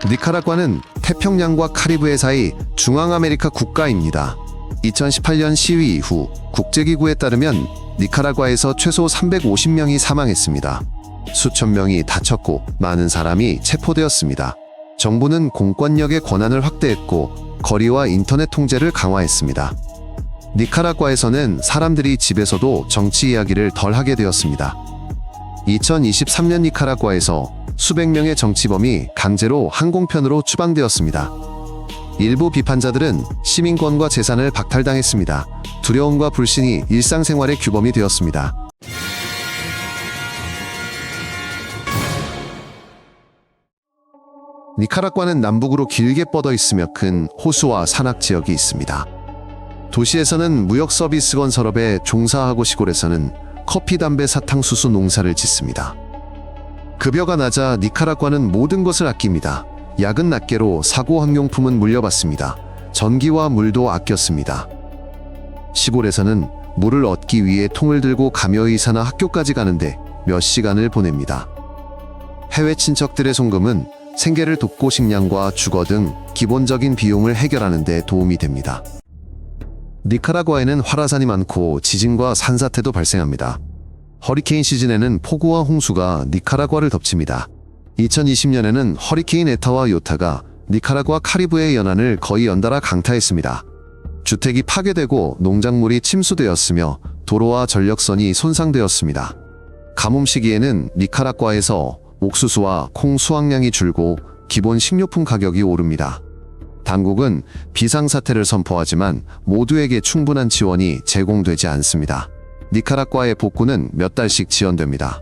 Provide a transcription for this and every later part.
니카라과는 태평양과 카리브해 사이 중앙아메리카 국가입니다. 2018년 시위 이후 국제기구에 따르면 니카라과에서 최소 350명이 사망했습니다. 수천 명이 다쳤고 많은 사람이 체포되었습니다. 정부는 공권력의 권한을 확대했고 거리와 인터넷 통제를 강화했습니다. 니카라과에서는 사람들이 집에서도 정치 이야기를 덜 하게 되었습니다. 2023년 니카라과에서 수백 명의 정치범이 강제로 항공편으로 추방되었습니다. 일부 비판자들은 시민권과 재산을 박탈당했습니다. 두려움과 불신이 일상생활의 규범이 되었습니다. 니카라과는 남북으로 길게 뻗어 있으며 큰 호수와 산악 지역이 있습니다. 도시에서는 무역 서비스 건설업에 종사하고 시골에서는 커피, 담배, 사탕수수 농사를 짓습니다. 급여가 낮아 니카라과는 모든 것을 아낍니다. 야근 낱개로 사고 학용품은 물려받습니다. 전기와 물도 아꼈습니다. 시골에서는 물을 얻기 위해 통을 들고 가묘의사나 학교까지 가는데 몇 시간을 보냅니다. 해외 친척들의 송금은 생계를 돕고 식량과 주거 등 기본적인 비용을 해결하는 데 도움이 됩니다. 니카라과에는 활화산이 많고 지진과 산사태도 발생합니다. 허리케인 시즌에는 폭우와 홍수가 니카라과를 덮칩니다. 2020년에는 허리케인 에타와 요타가 니카라과 카리브해 연안을 거의 연달아 강타했습니다. 주택이 파괴되고 농작물이 침수되었으며 도로와 전력선이 손상되었습니다. 가뭄 시기에는 니카라과에서 옥수수와 콩 수확량이 줄고 기본 식료품 가격이 오릅니다. 당국은 비상사태를 선포하지만 모두에게 충분한 지원이 제공되지 않습니다. 니카라과의 복구는 몇 달씩 지연됩니다.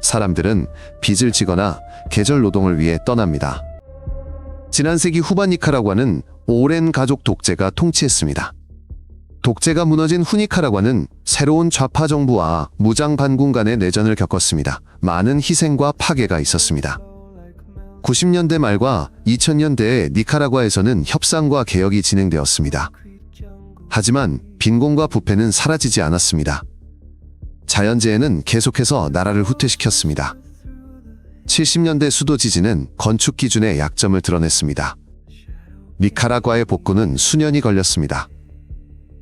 사람들은 빚을 지거나 계절 노동을 위해 떠납니다. 지난 세기 후반 니카라과는 오랜 가족 독재가 통치했습니다. 독재가 무너진 후 니카라과는 새로운 좌파 정부와 무장 반군 간의 내전을 겪었습니다. 많은 희생과 파괴가 있었습니다. 90년대 말과 2000년대에 니카라과에서는 협상과 개혁이 진행되었습니다. 하지만 빈곤과 부패는 사라지지 않았습니다. 자연재해는 계속해서 나라를 후퇴시켰습니다. 70년대 수도 지진은 건축 기준의 약점을 드러냈습니다. 니카라과의 복구는 수년이 걸렸습니다.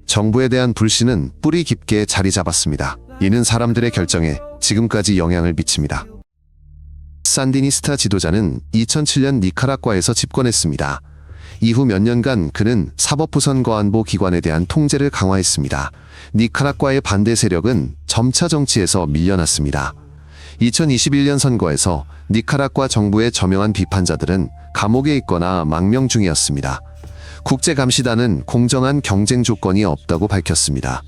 정부에 대한 불신은 뿌리 깊게 자리 잡았습니다. 이는 사람들의 결정에 지금까지 영향을 미칩니다. 산디니스타 지도자는 2007년 니카라과에서 집권했습니다. 이후 몇 년간 그는 사법부 선거안보 기관에 대한 통제를 강화했습니다. 니카라과의 반대 세력은 점차 정치에서 밀려났습니다. 2021년 선거에서 니카라과 정부의 저명한 비판자들은 감옥에 있거나 망명 중이었습니다. 국제감시단은 공정한 경쟁 조건이 없다고 밝혔습니다.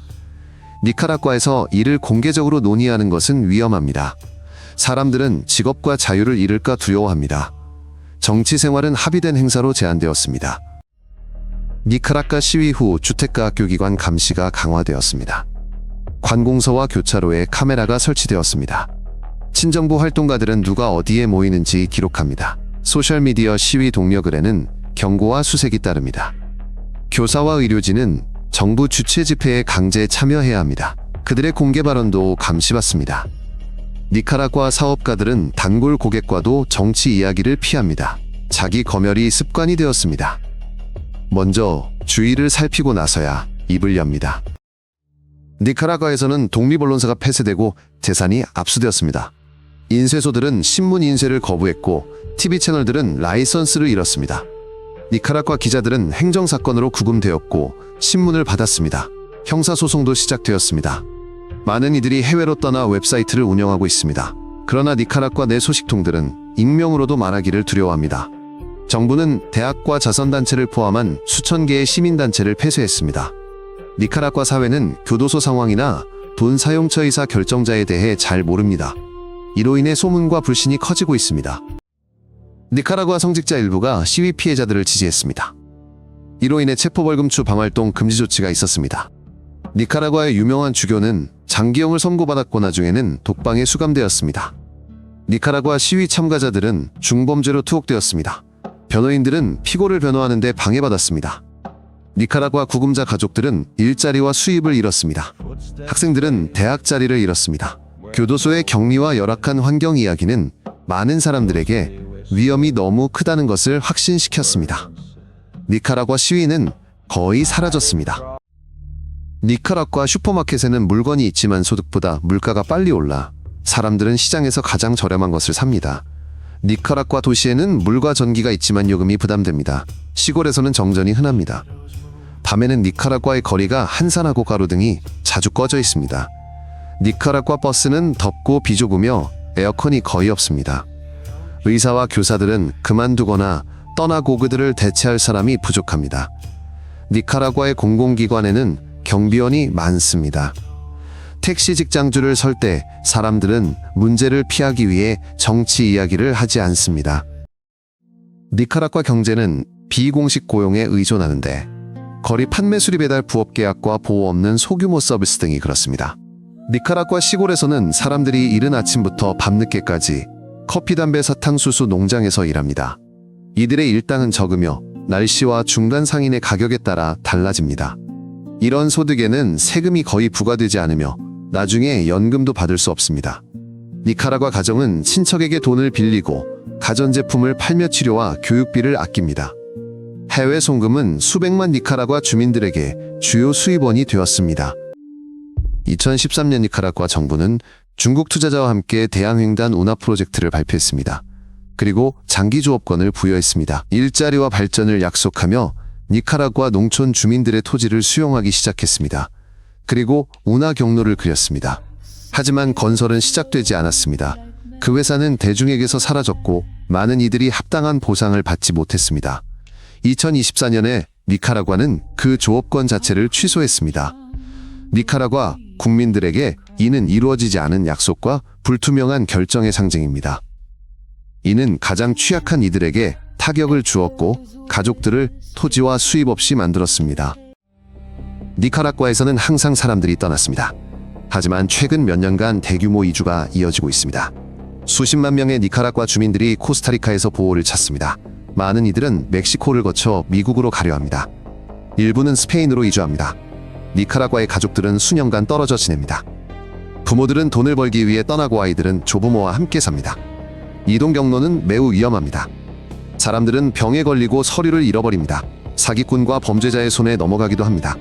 니카라과에서 이를 공개적으로 논의하는 것은 위험합니다. 사람들은 직업과 자유를 잃을까 두려워합니다. 정치 생활은 합의된 행사로 제한되었습니다. 니카라과 시위 후 주택가 학교기관 감시가 강화되었습니다. 관공서와 교차로에 카메라가 설치되었습니다. 친정부 활동가들은 누가 어디에 모이는지 기록합니다. 소셜미디어 시위 동료 글에는 경고와 수색이 따릅니다. 교사와 의료진은 정부 주최 집회에 강제 참여해야 합니다. 그들의 공개 발언도 감시받습니다. 니카라과 사업가들은 단골 고객과도 정치 이야기를 피합니다. 자기 검열이 습관이 되었습니다. 먼저 주위를 살피고 나서야 입을 엽니다. 니카라과에서는 독립언론사가 폐쇄되고 재산이 압수되었습니다. 인쇄소들은 신문 인쇄를 거부했고 TV 채널들은 라이선스를 잃었습니다. 니카라과 기자들은 행정사건으로 구금되었고 신문을 받았습니다. 형사소송도 시작되었습니다. 많은 이들이 해외로 떠나 웹사이트를 운영하고 있습니다. 그러나 니카라과 내 소식통들은 익명으로도 말하기를 두려워합니다. 정부는 대학과 자선단체를 포함한 수천 개의 시민단체를 폐쇄했습니다. 니카라과 사회는 교도소 상황이나 돈 사용 처의사 결정자에 대해 잘 모릅니다. 이로 인해 소문과 불신이 커지고 있습니다. 니카라과 성직자 일부가 시위 피해자들을 지지했습니다. 이로 인해 체포벌금추 방활동 금지 조치가 있었습니다. 니카라과의 유명한 주교는 장기형을 선고받았고 나중에는 독방에 수감되었습니다. 니카라과 시위 참가자들은 중범죄로 투옥되었습니다. 변호인들은 피고를 변호하는 데 방해받았습니다. 니카라과 구금자 가족들은 일자리와 수입을 잃었습니다. 학생들은 대학 자리를 잃었습니다. 교도소의 격리와 열악한 환경 이야기는 많은 사람들에게 위험이 너무 크다는 것을 확신시켰습니다. 니카라과 시위는 거의 사라졌습니다. 니카라과 슈퍼마켓에는 물건이 있지만 소득보다 물가가 빨리 올라 사람들은 시장에서 가장 저렴한 것을 삽니다. 니카라과 도시에는 물과 전기가 있지만 요금이 부담됩니다. 시골에서는 정전이 흔합니다. 밤에는 니카라과의 거리가 한산하고 가로등이 자주 꺼져 있습니다. 니카라과 버스는 덥고 비좁으며 에어컨이 거의 없습니다. 의사와 교사들은 그만두거나 떠나고 그들을 대체할 사람이 부족합니다. 니카라과의 공공기관에는 경비원이 많습니다. 택시 직장줄을 설 때 사람들은 문제를 피하기 위해 정치 이야기를 하지 않습니다. 니카라과 경제는 비공식 고용에 의존하는데 거리 판매 수리 배달 부업 계약과 보호 없는 소규모 서비스 등이 그렇습니다. 니카라과 시골에서는 사람들이 이른 아침부터 밤늦게까지 커피, 담배, 사탕수수 농장에서 일합니다. 이들의 일당은 적으며 날씨와 중간 상인의 가격에 따라 달라집니다. 이런 소득에는 세금이 거의 부과되지 않으며 나중에 연금도 받을 수 없습니다. 니카라과 가정은 친척에게 돈을 빌리고 가전제품을 팔며 치료와 교육비를 아낍니다. 해외 송금은 수백만 니카라과 주민들에게 주요 수입원이 되었습니다. 2013년 니카라과 정부는 중국 투자자와 함께 대양횡단 운하 프로젝트를 발표했습니다. 그리고 장기조업권을 부여했습니다. 일자리와 발전을 약속하며 니카라과 농촌 주민들의 토지를 수용하기 시작했습니다. 그리고 운하 경로를 그렸습니다. 하지만 건설은 시작되지 않았습니다. 그 회사는 대중에게서 사라졌고 많은 이들이 합당한 보상을 받지 못했습니다. 2024년에 니카라과는 그 조업권 자체를 취소했습니다. 니카라과 국민들에게 이는 이루어지지 않은 약속과 불투명한 결정의 상징입니다. 이는 가장 취약한 이들에게 타격을 주었고 가족들을 토지와 수입 없이 만들었습니다. 니카라과에서는 항상 사람들이 떠났습니다. 하지만 최근 몇 년간 대규모 이주가 이어지고 있습니다. 수십만 명의 니카라과 주민들이 코스타리카에서 보호를 찾습니다. 많은 이들은 멕시코를 거쳐 미국으로 가려 합니다. 일부는 스페인으로 이주합니다. 니카라과의 가족들은 수년간 떨어져 지냅니다. 부모들은 돈을 벌기 위해 떠나고 아이들은 조부모와 함께 삽니다. 이동 경로는 매우 위험합니다. 사람들은 병에 걸리고 서류를 잃어버립니다. 사기꾼과 범죄자의 손에 넘어가기도 합니다.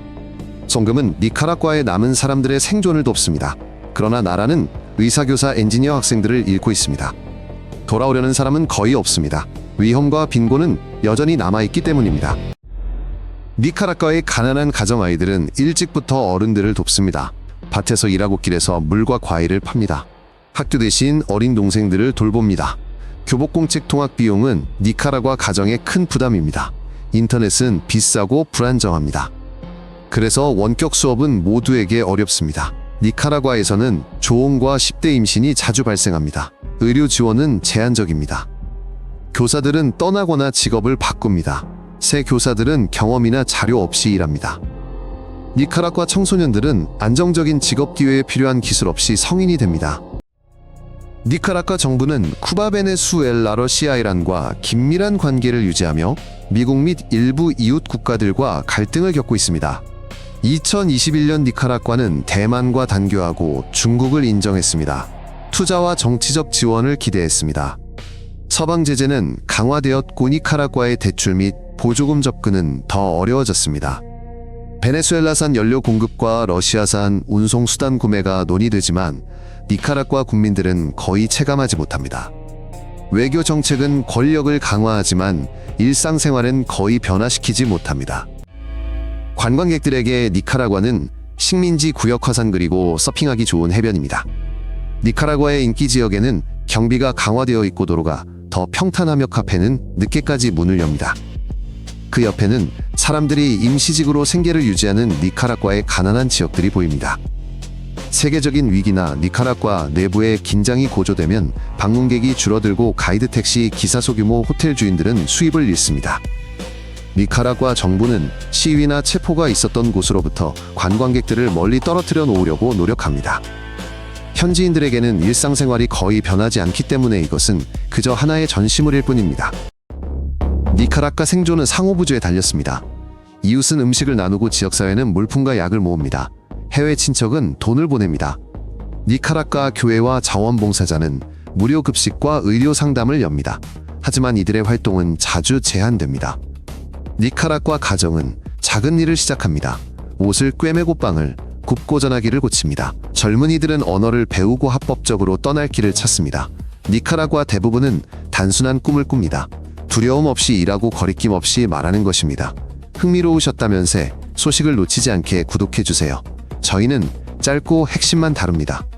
송금은 니카라과에 남은 사람들의 생존을 돕습니다. 그러나 나라는 의사교사, 엔지니어, 학생들을 잃고 있습니다. 돌아오려는 사람은 거의 없습니다. 위험과 빈곤은 여전히 남아있기 때문입니다. 니카라과의 가난한 가정아이들은 일찍부터 어른들을 돕습니다. 밭에서 일하고 길에서 물과 과일을 팝니다. 학교 대신 어린 동생들을 돌봅니다. 교복공책 통학 비용은 니카라과 가정의 큰 부담입니다. 인터넷은 비싸고 불안정합니다. 그래서 원격 수업은 모두에게 어렵습니다. 니카라과에서는 조혼과 10대 임신이 자주 발생합니다. 의료 지원은 제한적입니다. 교사들은 떠나거나 직업을 바꿉니다. 새 교사들은 경험이나 자료 없이 일합니다. 니카라과 청소년들은 안정적인 직업 기회에 필요한 기술 없이 성인이 됩니다. 니카라과 정부는 쿠바, 베네수엘라, 러시아, 이란과 긴밀한 관계를 유지하며 미국 및 일부 이웃 국가들과 갈등을 겪고 있습니다. 2021년 니카라과는 대만과 단교하고 중국을 인정했습니다. 투자와 정치적 지원을 기대했습니다. 서방 제재는 강화되었고 니카라과의 대출 및 보조금 접근은 더 어려워졌습니다. 베네수엘라산 연료 공급과 러시아산 운송 수단 구매가 논의되지만 니카라과 국민들은 거의 체감하지 못합니다. 외교 정책은 권력을 강화하지만 일상생활은 거의 변화시키지 못합니다. 관광객들에게 니카라과는 식민지 구역 화산 그리고 서핑하기 좋은 해변입니다. 니카라과의 인기 지역에는 경비가 강화되어 있고 도로가 더 평탄하며 카페는 늦게까지 문을 엽니다. 그 옆에는 사람들이 임시직으로 생계를 유지하는 니카라과의 가난한 지역들이 보입니다. 세계적인 위기나 니카라과 내부의 긴장이 고조되면 방문객이 줄어들고 가이드 택시 기사, 소규모 호텔 주인들은 수입을 잃습니다. 니카라과 정부는 시위나 체포가 있었던 곳으로부터 관광객들을 멀리 떨어뜨려 놓으려고 노력합니다. 현지인들에게는 일상생활이 거의 변하지 않기 때문에 이것은 그저 하나의 전시물일 뿐입니다. 니카라과 생존은 상호부주에 달렸습니다. 이웃은 음식을 나누고 지역사회는 물품과 약을 모읍니다. 해외 친척은 돈을 보냅니다. 니카라과 교회와 자원봉사자는 무료 급식과 의료 상담을 엽니다. 하지만 이들의 활동은 자주 제한됩니다. 니카라과 가정은 작은 일을 시작합니다. 옷을 꿰매고 빵을 굽고 전화기를 고칩니다. 젊은이들은 언어를 배우고 합법적으로 떠날 길을 찾습니다. 니카라과 대부분은 단순한 꿈을 꿉니다. 두려움 없이 일하고 거리낌 없이 말하는 것입니다. 흥미로우셨다면서 소식을 놓치지 않게 구독해주세요. 저희는 짧고 핵심만 다룹니다.